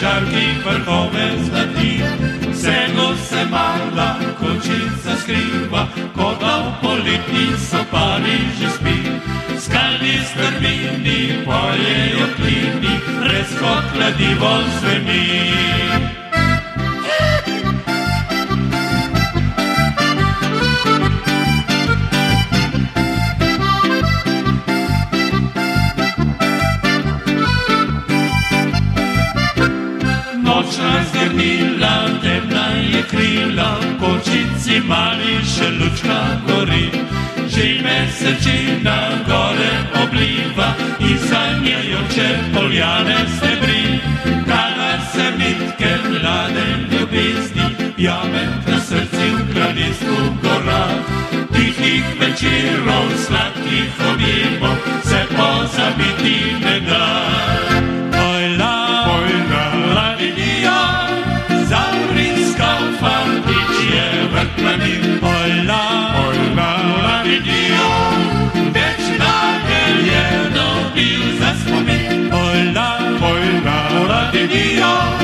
žarkih vrhove zlati. Vsego se mala končica skriva, ko da v poletni sopari že spi. Skalni strmini pojejo klini, res kot kladivo zveni. Nočna zgrnila, temna je krila, v končici mali še lučka gori. Že mesečina gore obliva in sanjajoče poljane stebri. Kala se nitke mlade ljubezni, jame na srci v kraljestvu gora. Tihih večerov, sladkih objemov se pozabiti ne da. Ojla, ojla, ojla, več nagelj je dobil za spomin. Ojla, ojla, ojla,